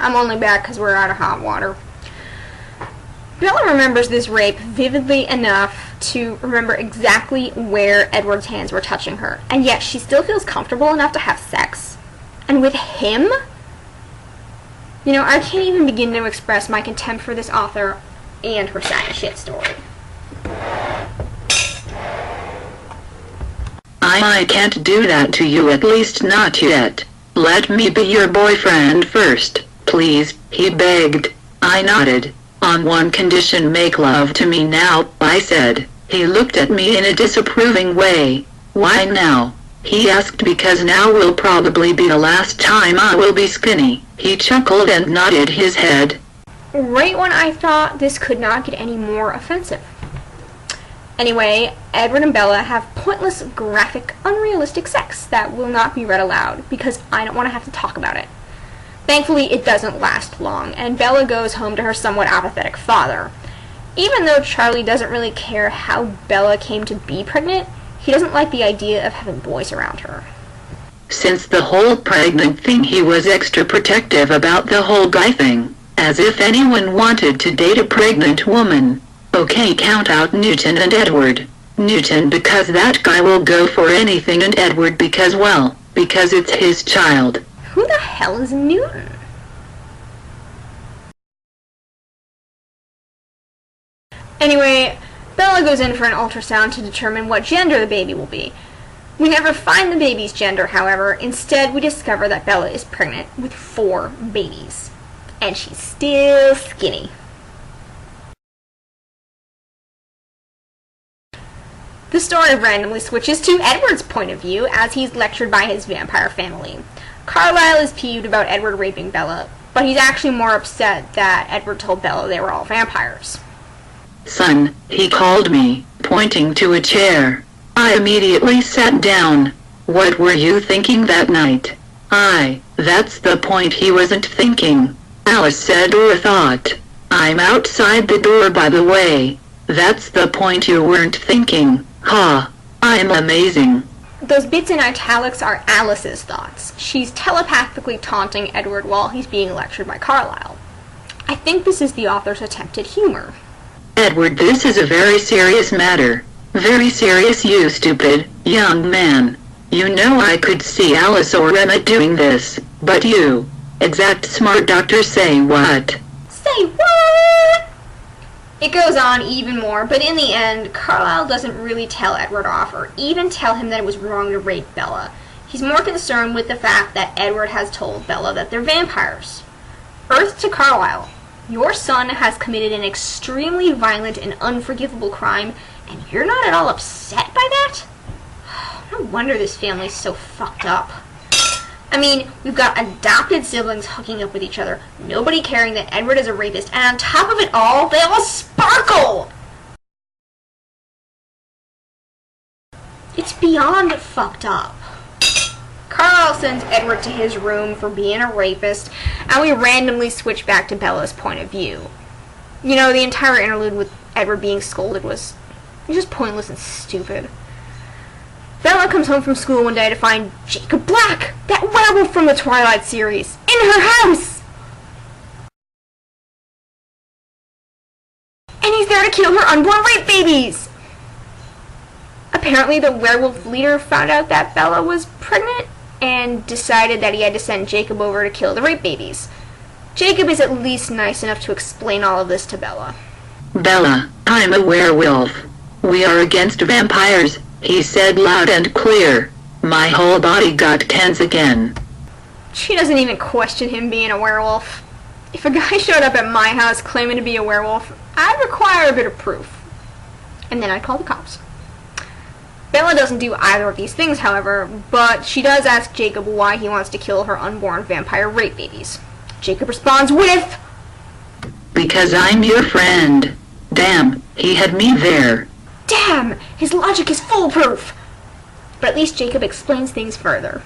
I'm only back because we're out of hot water. Bella remembers this rape vividly enough to remember exactly where Edward's hands were touching her, and yet she still feels comfortable enough to have sex. And with him? You know, I can't even begin to express my contempt for this author and her sack of shit story. I can't do that to you, at least not yet. Let me be your boyfriend first, please, he begged. I nodded. On one condition, make love to me now, I said. He looked at me in a disapproving way. Why now? He asked. Because now will probably be the last time I will be skinny. He chuckled and nodded his head. Right when I thought this could not get any more offensive. Anyway, Edward and Bella have pointless, graphic, unrealistic sex that will not be read aloud because I don't want to have to talk about it. Thankfully, it doesn't last long, and Bella goes home to her somewhat apathetic father. Even though Charlie doesn't really care how Bella came to be pregnant, he doesn't like the idea of having boys around her. Since the whole pregnant thing, he was extra protective about the whole guy thing, as if anyone wanted to date a pregnant woman. Okay, count out Newton and Edward. Newton because that guy will go for anything, and Edward because, well, because it's his child. Who the hell is Newton? Anyway, Bella goes in for an ultrasound to determine what gender the baby will be. We never find the baby's gender, however. Instead, we discover that Bella is pregnant with 4 babies. And she's still skinny. The story randomly switches to Edward's point of view as he's lectured by his vampire family. Carlisle is peeved about Edward raping Bella, but he's actually more upset that Edward told Bella they were all vampires. Son, he called me, pointing to a chair. I immediately sat down. What were you thinking that night? That's the point, he wasn't thinking. Alice said or thought. I'm outside the door, by the way. That's the point, you weren't thinking. Ha! I'm amazing. Those bits in italics are Alice's thoughts. She's telepathically taunting Edward while he's being lectured by Carlisle. I think this is the author's attempt at humor. Edward, this is a very serious matter. Very serious, you stupid young man. You know I could see Alice or Emma doing this, but you, exact smart doctor, say what? Say what? It goes on even more, but in the end, Carlisle doesn't really tell Edward off or even tell him that it was wrong to rape Bella. He's more concerned with the fact that Edward has told Bella that they're vampires. Earth to Carlisle. Your son has committed an extremely violent and unforgivable crime, and you're not at all upset by that? No wonder this family's so fucked up. I mean, we've got adopted siblings hooking up with each other, nobody caring that Edward is a rapist, and on top of it all, they all sparkle! It's beyond fucked up. Carlisle sends Edward to his room for being a rapist, and we randomly switch back to Bella's point of view. You know, the entire interlude with Edward being scolded was just pointless and stupid. Bella comes home from school one day to find Jacob Black, that werewolf from the Twilight series, in her house! And he's there to kill her unborn rape babies! Apparently the werewolf leader found out that Bella was pregnant and decided that he had to send Jacob over to kill the rape babies. Jacob is at least nice enough to explain all of this to Bella. Bella, I'm a werewolf. We are against vampires, he said loud and clear. My whole body got tense again. She doesn't even question him being a werewolf. If a guy showed up at my house claiming to be a werewolf, I'd require a bit of proof. And then I'd call the cops. Bella doesn't do either of these things, however, but she does ask Jacob why he wants to kill her unborn vampire rape babies. Jacob responds with, because I'm your friend. Damn, he had me there. Damn, his logic is foolproof. But at least Jacob explains things further.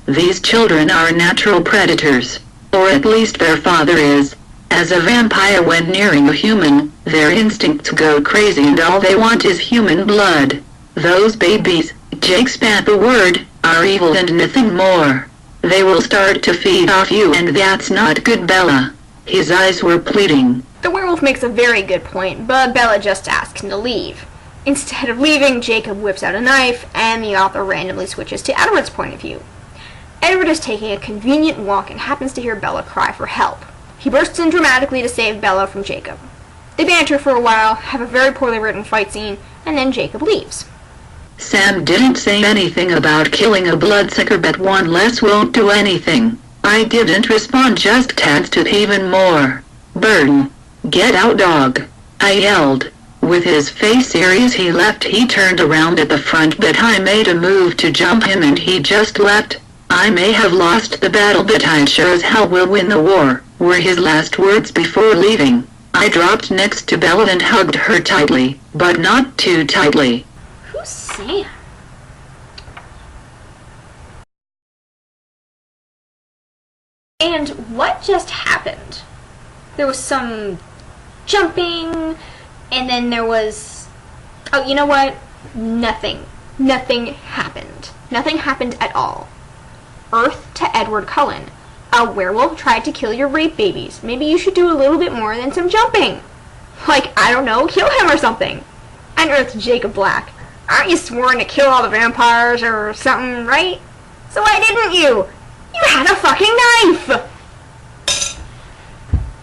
These children are natural predators, or at least their father is. As a vampire, when nearing a human, their instincts go crazy and all they want is human blood. Those babies, Jake spat the word, are evil and nothing more. They will start to feed off you, and that's not good, Bella. His eyes were pleading. The werewolf makes a very good point, but Bella just asks him to leave. Instead of leaving, Jacob whips out a knife, and the author randomly switches to Edward's point of view. Edward is taking a convenient walk and happens to hear Bella cry for help. He bursts in dramatically to save Bella from Jacob. They banter for a while, have a very poorly written fight scene, and then Jacob leaves. Sam didn't say anything about killing a bloodsucker, but one less won't do anything. I didn't respond, just adds to even more. Burn. Get out, dog. I yelled. With his face serious, he left. He turned around at the front, but I made a move to jump him and he just leapt. I may have lost the battle, but I sure as hell will win the war, were his last words before leaving. I dropped next to Bella and hugged her tightly, but not too tightly. Who's Sam? And what just happened? There was some jumping, and then there was... Oh, you know what? Nothing. Nothing happened. Nothing happened at all. Earth to Edward Cullen. A werewolf tried to kill your rape babies. Maybe you should do a little bit more than some jumping. Like, I don't know, kill him or something. And Earth to Jacob Black. Aren't you sworn to kill all the vampires or something, right? So why didn't you? You had a fucking knife!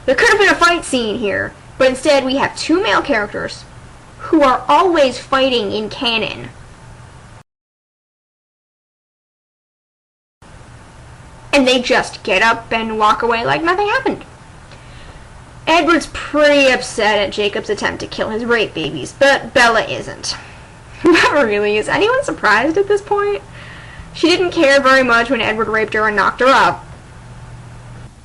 There could have been a fight scene here, but instead we have two male characters who are always fighting in canon. And they just get up and walk away like nothing happened. Edward's pretty upset at Jacob's attempt to kill his rape babies, but Bella isn't. Not really. Is anyone surprised at this point? She didn't care very much when Edward raped her and knocked her up.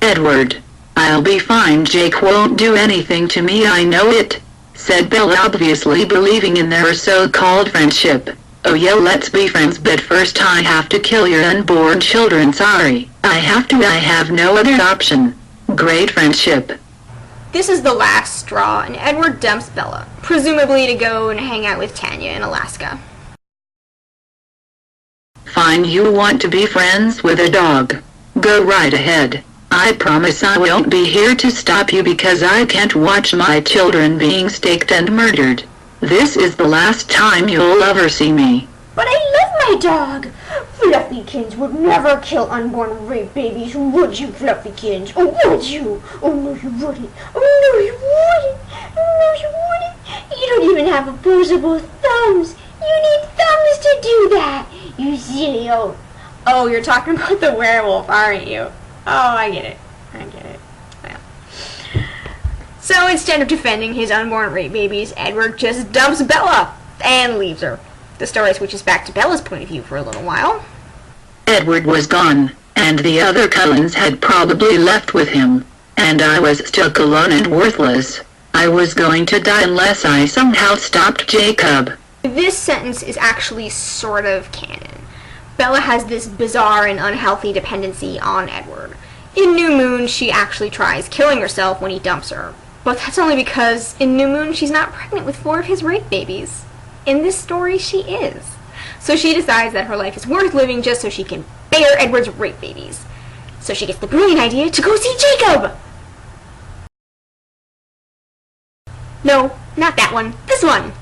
Edward, I'll be fine. Jake won't do anything to me, I know it, said Bella, obviously believing in their so-called friendship. Oh yeah, let's be friends, but first I have to kill your unborn children. Sorry, I have to. I have no other option. Great friendship. This is the last straw, and Edward dumps Bella, presumably to go and hang out with Tanya in Alaska. Fine, you want to be friends with a dog. Go right ahead. I promise I won't be here to stop you because I can't watch my children being staked and murdered. This is the last time you'll ever see me. But I love my dog! Fluffykins would never kill unborn rape babies, would you, Fluffykins? Or would you? Oh no, you wouldn't. Oh no, you wouldn't. Oh no, you wouldn't. You don't even have opposable thumbs. You need thumbs to do that. You silly old... Oh, you're talking about the werewolf, aren't you? Oh, I get it. I get it. Well. So instead of defending his unborn rape babies, Edward just dumps Bella and leaves her. The story switches back to Bella's point of view for a little while. Edward was gone, and the other Cullens had probably left with him, and I was stuck alone and worthless. I was going to die unless I somehow stopped Jacob. This sentence is actually sort of canon. Bella has this bizarre and unhealthy dependency on Edward. In New Moon, she actually tries killing herself when he dumps her. But that's only because in New Moon, she's not pregnant with 4 of his rape babies. In this story, she is. So she decides that her life is worth living just so she can bear Edward's rape babies. So she gets the brilliant idea to go see Jacob! No, not that one. This one!